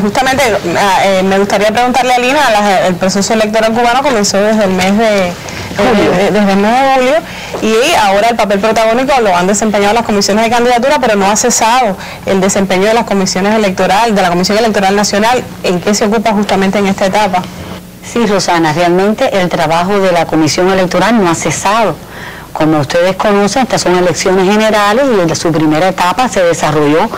justamente me gustaría preguntarle a Lina, el proceso electoral cubano comenzó desde el mes de julio y ahora el papel protagónico lo han desempeñado las comisiones de candidatura, pero no ha cesado el desempeño de las comisiones electorales, de la Comisión Electoral Nacional. ¿En qué se ocupa justamente en esta etapa? Sí, Rosana, realmente el trabajo de la Comisión Electoral no ha cesado. Como ustedes conocen, estas son elecciones generales y en su primera etapa se desarrolló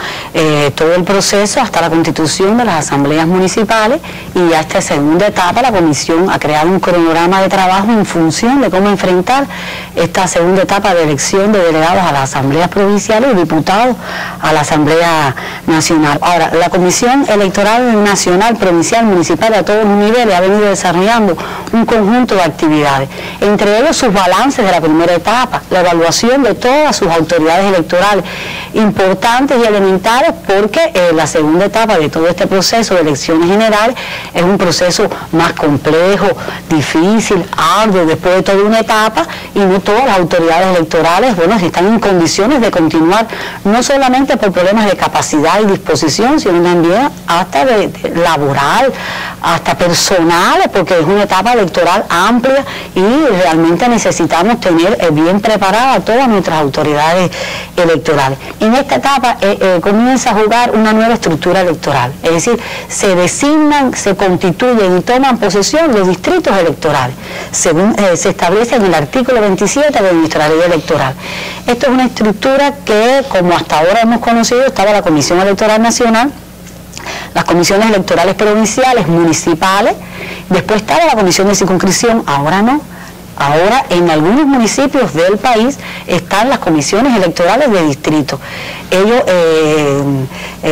todo el proceso hasta la constitución de las asambleas municipales, y ya esta segunda etapa la Comisión ha creado un cronograma de trabajo en función de cómo enfrentar esta segunda etapa de elección de delegados a las asambleas provinciales y diputados a la Asamblea Nacional. Ahora, la Comisión Electoral Nacional, Provincial, Municipal a todos los niveles ha venido desarrollando un conjunto de actividades, entre ellos sus balances de la primera etapa, la evaluación de todas sus autoridades electorales, importantes y elementales, porque la segunda etapa de todo este proceso de elecciones generales es un proceso más complejo, difícil, arduo, después de toda una etapa, y no todas las autoridades electorales, bueno, están en condiciones de continuar, no solamente por problemas de capacidad y disposición, sino también hasta de laboral, hasta personales, porque es una etapa electoral amplia y realmente necesitamos tener bien preparadas todas nuestras autoridades electorales. En esta etapa comienza a jugar una nueva estructura electoral, es decir, se designan, se constituyen y toman posesión los distritos electorales, según se establece en el artículo 27 de nuestra ley electoral. Esto es una estructura que, como hasta ahora hemos conocido, estaba la Comisión Electoral Nacional, las comisiones electorales provinciales, municipales, después estaba la comisión de circunscripción, ahora no. Ahora en algunos municipios del país están las comisiones electorales de distrito. Ellos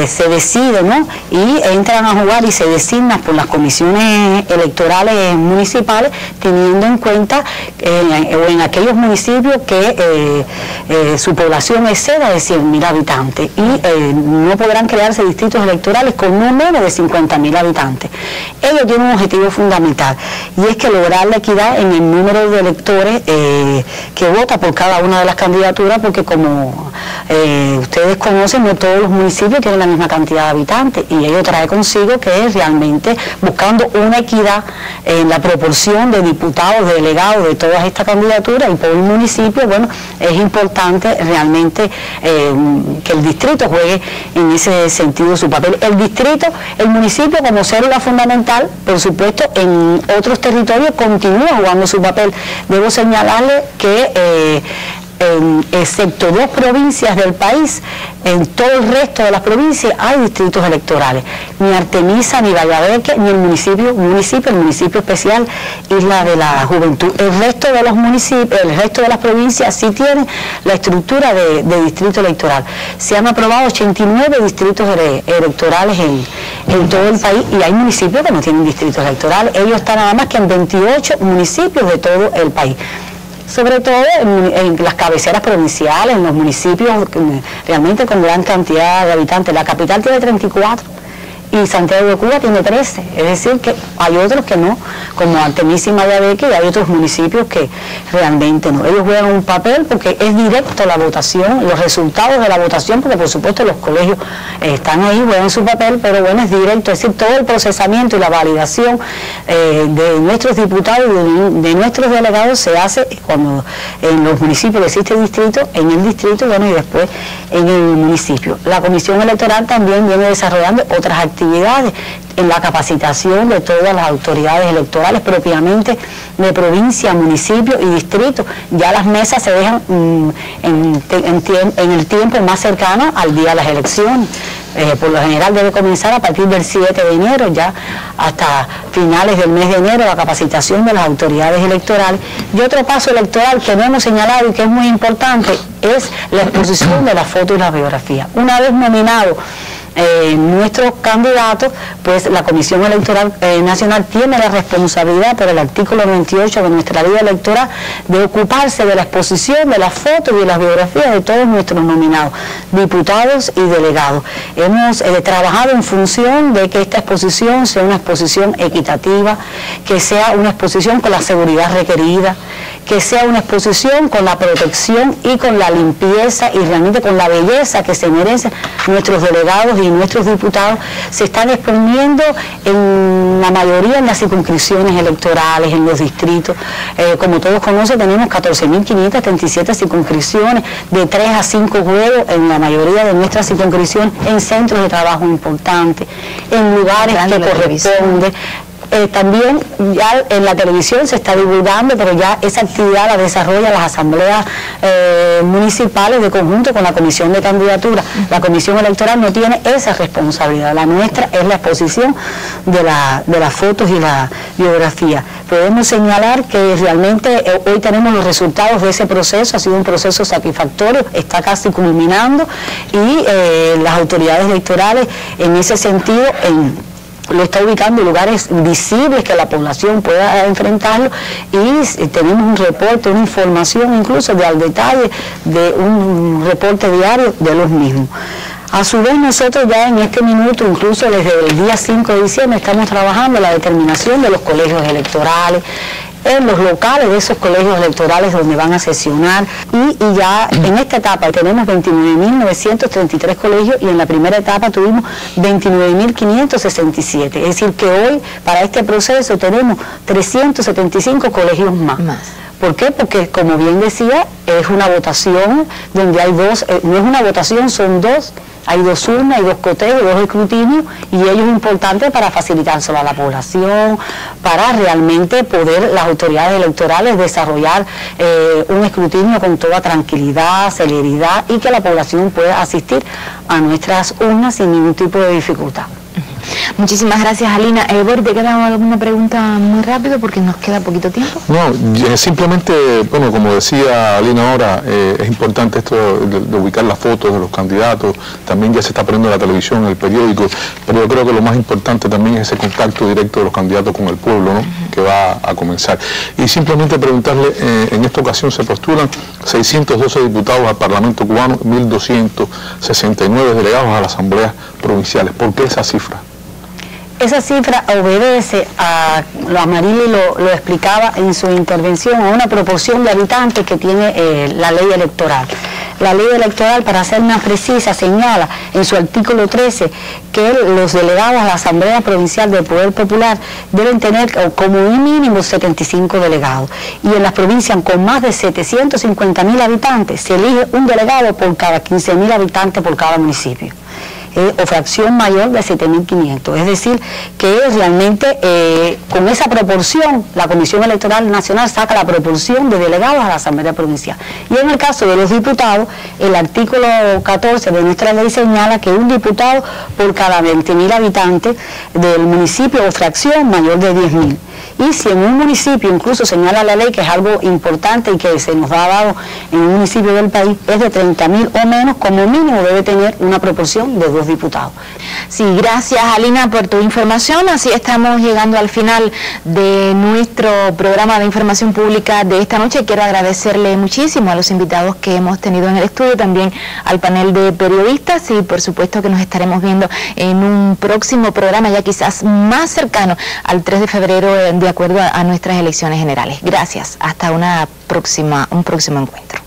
se deciden, ¿no?, y entran a jugar y se designan por las comisiones electorales municipales, teniendo en cuenta en aquellos municipios que su población exceda de 100.000 habitantes, y no podrán crearse distritos electorales con no menos de 50.000 habitantes. Ellos tienen un objetivo fundamental, y es que lograr la equidad en el número de electores que vota por cada una de las candidaturas, porque como ustedes conocen, no todos los municipios tienen la misma cantidad de habitantes, y ello trae consigo que es realmente buscando una equidad en la proporción de diputados, de delegados de todas estas candidaturas, y por un municipio, bueno, es importante realmente que el distrito juegue en ese sentido su papel. El distrito, el municipio como célula fundamental, por supuesto, en otros territorios continúa jugando su papel. Debo señalarle que excepto 2 provincias del país, en todo el resto de las provincias hay distritos electorales. Ni Artemisa, ni Vallaveque, ni el municipio especial Isla de la Juventud. El resto de los municipios, el resto de las provincias sí tienen la estructura de distrito electoral. Se han aprobado 89 distritos electorales en todo el país, y hay municipios que no tienen distritos electorales. Ellos están nada más que en 28 municipios de todo el país. Sobre todo en las cabeceras provinciales, en los municipios realmente con gran cantidad de habitantes. La capital tiene 34 y Santiago de Cuba tiene 13, es decir que hay otros que no, como Artemisa y Vallaveque, y hay otros municipios que realmente no. Ellos juegan un papel porque es directo la votación, los resultados de la votación, porque por supuesto los colegios están ahí, juegan su papel, pero bueno, es directo, es decir, todo el procesamiento y la validación de nuestros diputados y de nuestros delegados se hace cuando en los municipios existe distrito, en el distrito, bueno, y después en el municipio. La Comisión Electoral también viene desarrollando otras actividades en la capacitación de todas las autoridades electorales propiamente de provincia, municipio y distrito. Ya las mesas se dejan en el tiempo más cercano al día de las elecciones. Por lo general debe comenzar a partir del 7 de enero, ya hasta finales del mes de enero, la capacitación de las autoridades electorales. Y otro paso electoral que no hemos señalado y que es muy importante es la exposición de la foto y la biografía. Una vez nominado nuestros candidatos, pues la Comisión Electoral Nacional tiene la responsabilidad por el artículo 28 de nuestra ley electoral de ocuparse de la exposición de las fotos y de las biografías de todos nuestros nominados, diputados y delegados. Hemos trabajado en función de que esta exposición sea una exposición equitativa, que sea una exposición con la seguridad requerida, que sea una exposición con la protección y con la limpieza y realmente con la belleza que se merecen nuestros delegados y nuestros diputados. Se están exponiendo en la mayoría en las circunscripciones electorales, en los distritos. Como todos conocen, tenemos 14.537 circunscripciones, de 3 a 5 juegos en la mayoría de nuestras circunscripciones, en centros de trabajo importantes, en lugares que corresponden. También ya en la televisión se está divulgando, pero ya esa actividad la desarrollan las asambleas municipales de conjunto con la comisión de candidatura. La comisión electoral no tiene esa responsabilidad, la nuestra es la exposición de las fotos y la biografía. Podemos señalar que realmente hoy tenemos los resultados de ese proceso, ha sido un proceso satisfactorio, está casi culminando y las autoridades electorales en ese sentido lo está ubicando en lugares visibles que la población pueda enfrentarlo, y tenemos un reporte, una información incluso al detalle de un reporte diario de los mismos. A su vez, nosotros ya en este minuto, incluso desde el día 5 de diciembre, estamos trabajando la determinación de los colegios electorales, en los locales de esos colegios electorales donde van a sesionar, y ya en esta etapa tenemos 29.933 colegios y en la primera etapa tuvimos 29.567, es decir que hoy para este proceso tenemos 375 colegios más. ¿Por qué? Porque, como bien decía, es una votación donde hay dos, no es una votación, son dos. Hay dos urnas, hay dos coteos, dos escrutinios, y ello es importante para facilitárselo a la población, para realmente poder las autoridades electorales desarrollar un escrutinio con toda tranquilidad, celeridad, y que la población pueda asistir a nuestras urnas sin ningún tipo de dificultad. Muchísimas gracias, Alina. Boris, ¿te queda alguna pregunta muy rápido porque nos queda poquito tiempo? No, simplemente, bueno, como decía Alina ahora, es importante esto de ubicar las fotos de los candidatos, también ya se está poniendo en la televisión, en el periódico, pero yo creo que lo más importante también es ese contacto directo de los candidatos con el pueblo, ¿no? Que va a comenzar. Y simplemente preguntarle, en esta ocasión se postulan 612 diputados al Parlamento cubano, 1.269 delegados a las asambleas provinciales. ¿Por qué esa cifra? Esa cifra obedece a, Marily lo explicaba en su intervención, a una proporción de habitantes que tiene la ley electoral. La ley electoral, para ser más precisa, señala en su artículo 13 que los delegados a la Asamblea Provincial del Poder Popular deben tener como un mínimo 75 delegados. Y en las provincias con más de 750.000 habitantes se elige un delegado por cada 15.000 habitantes por cada municipio. O fracción mayor de 7.500. Es decir, que realmente con esa proporción, la Comisión Electoral Nacional saca la proporción de delegados a la Asamblea Provincial. Y en el caso de los diputados, el artículo 14 de nuestra ley señala que un diputado por cada 20.000 habitantes del municipio o fracción mayor de 10.000. Y si en un municipio, incluso señala la ley que es algo importante y que se nos ha dado en un municipio del país, es de 30.000 o menos, como mínimo debe tener una proporción de 2 diputados. Sí, gracias, Alina, por tu información. Así estamos llegando al final de nuestro programa de información pública de esta noche. Quiero agradecerle muchísimo a los invitados que hemos tenido en el estudio, también al panel de periodistas, y por supuesto que nos estaremos viendo en un próximo programa ya quizás más cercano al 3 de febrero de acuerdo a nuestras elecciones generales. Gracias, hasta un próximo encuentro.